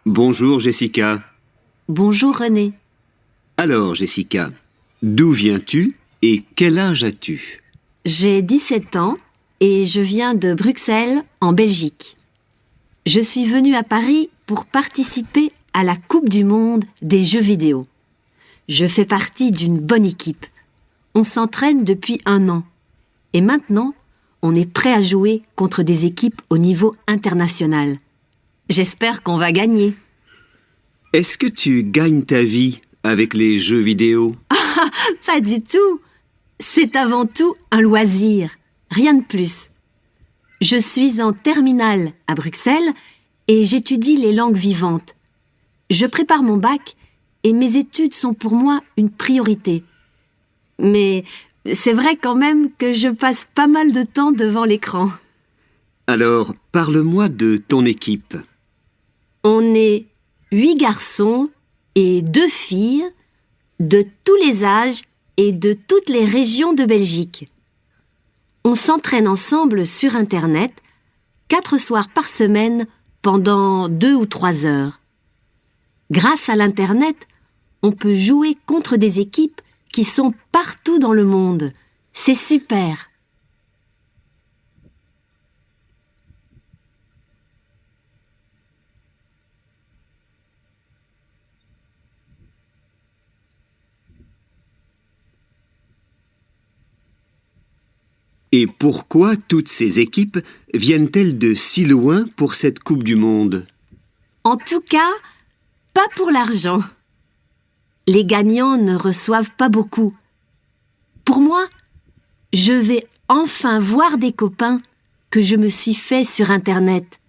Bonjour Jessica. Bonjour René. Alors Jessica, d'où viens-tu et quel âge as-tu? J'ai 17 ans et je viens de Bruxelles, en Belgique. Je suis venue à Paris pour participer à la Coupe du monde des jeux vidéo. Je fais partie d'une bonne équipe. On s'entraîne depuis 1 an. Et maintenant, on est prêt à jouer contre des équipes au niveau international. J'espère qu'on va gagner. Est-ce que tu gagnes ta vie avec les jeux vidéo? Pas du tout. C'est avant tout un loisir, rien de plus. Je suis en terminale à Bruxelles et j'étudie les langues vivantes. Je prépare mon bac et mes études sont pour moi une priorité. Mais c'est vrai quand même que je passe pas mal de temps devant l'écran. Alors, parle-moi de ton équipe. On est 8 garçons et 2 filles de tous les âges et de toutes les régions de Belgique. On s'entraîne ensemble sur Internet 4 soirs par semaine pendant 2 ou 3 heures. Grâce à l'Internet, on peut jouer contre des équipes qui sont partout dans le monde. C'est super! Et pourquoi toutes ces équipes viennent-elles de si loin pour cette Coupe du Monde? En tout cas, pas pour l'argent. Les gagnants ne reçoivent pas beaucoup. Pour moi, je vais enfin voir des copains que je me suis fait sur Internet.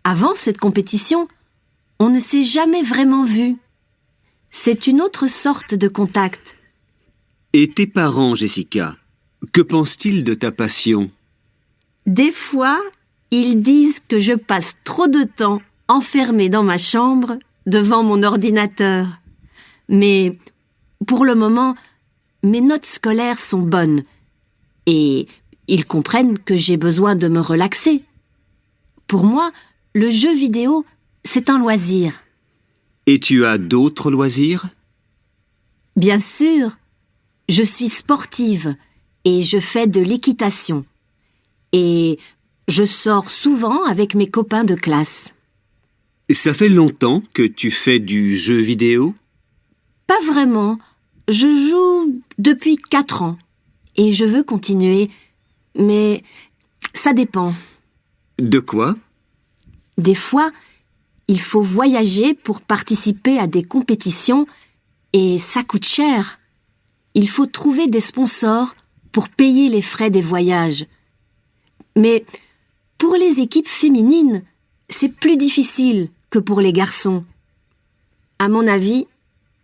Avant cette compétition, on ne s'est jamais vraiment vu. C'est une autre sorte de contact. Et tes parents, Jessica, que pensent-ils de ta passion? Des fois, ils disent que je passe trop de temps enfermée dans ma chambre devant mon ordinateur. Mais pour le moment, mes notes scolaires sont bonnes et ils comprennent que j'ai besoin de me relaxer. Pour moi, le jeu vidéo, c'est un loisir. Et tu as d'autres loisirs? Bien sûr, je suis sportive et je fais de l'équitation. Et je sors souvent avec mes copains de classe. Ça fait longtemps que tu fais du jeu vidéo? Pas vraiment. Je joue depuis 4 ans et je veux continuer, mais ça dépend. De quoi? Des fois, il faut voyager pour participer à des compétitions et ça coûte cher. Il faut trouver des sponsors pour payer les frais des voyages. Mais pour les équipes féminines, c'est plus difficile que pour les garçons. À mon avis,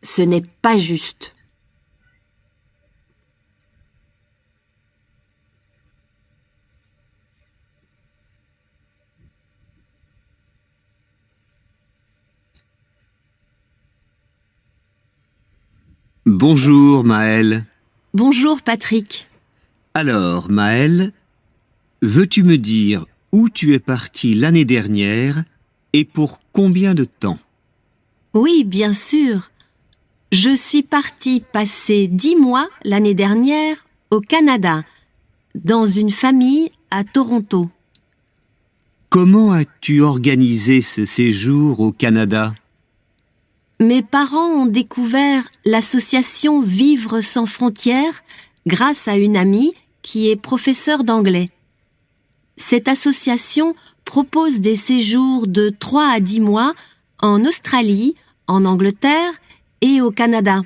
ce n'est pas juste. Bonjour Maëlle. Bonjour Patrick. Alors Maëlle, veux-tu me dire où tu es partie l'année dernière et pour combien de temps? Oui, bien sûr. Je suis partie passer 10 mois l'année dernière au Canada, dans une famille à Toronto. Comment as-tu organisé ce séjour au Canada? Mes parents ont découvert l'association Vivre sans frontières grâce à une amie qui est professeure d'anglais. Cette association propose des séjours de 3 à 10 mois en Australie, en Angleterre et au Canada.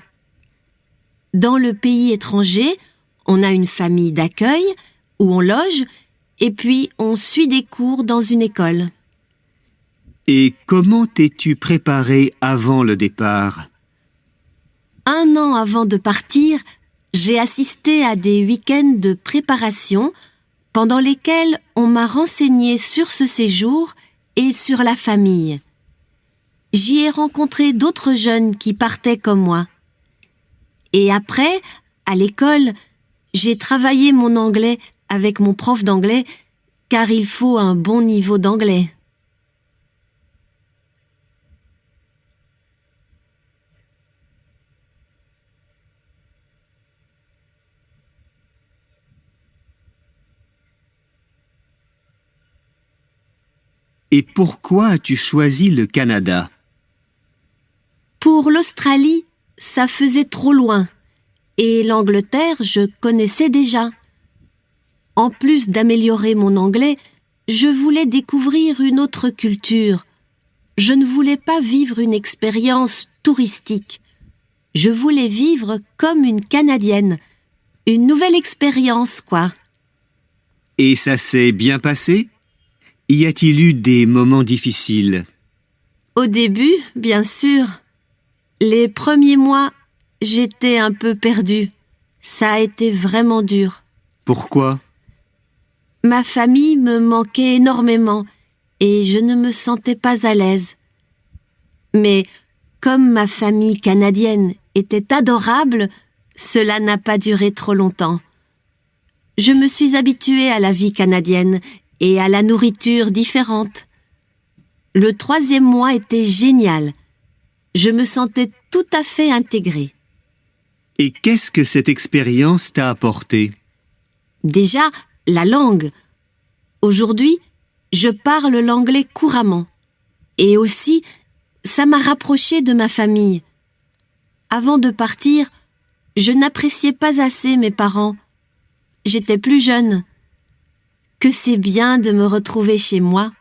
Dans le pays étranger, on a une famille d'accueil où on loge et puis on suit des cours dans une école. Et comment t'es-tu préparée avant le départ? 1 an avant de partir, j'ai assisté à des week-ends de préparation pendant lesquels on m'a renseigné sur ce séjour et sur la famille. J'y ai rencontré d'autres jeunes qui partaient comme moi. Et après, à l'école, j'ai travaillé mon anglais avec mon prof d'anglais car il faut un bon niveau d'anglais. Et pourquoi as-tu choisi le Canada? Pour l'Australie, ça faisait trop loin. Et l'Angleterre, je connaissais déjà. En plus d'améliorer mon anglais, je voulais découvrir une autre culture. Je ne voulais pas vivre une expérience touristique. Je voulais vivre comme une Canadienne. Une nouvelle expérience, quoi. Et ça s'est bien passé? Y a-t-il eu des moments difficiles? Au début, bien sûr. Les premiers mois, j'étais un peu perdue. Ça a été vraiment dur. Pourquoi? Ma famille me manquait énormément et je ne me sentais pas à l'aise. Mais comme ma famille canadienne était adorable, cela n'a pas duré trop longtemps. Je me suis habituée à la vie canadienne et à la nourriture différente. Le 3e mois était génial. Je me sentais tout à fait intégrée. Et qu'est-ce que cette expérience t'a apporté? Déjà, la langue. Aujourd'hui, je parle l'anglais couramment. Et aussi, ça m'a rapprochée de ma famille. Avant de partir, je n'appréciais pas assez mes parents. J'étais plus jeune. Que c'est bien de me retrouver chez moi.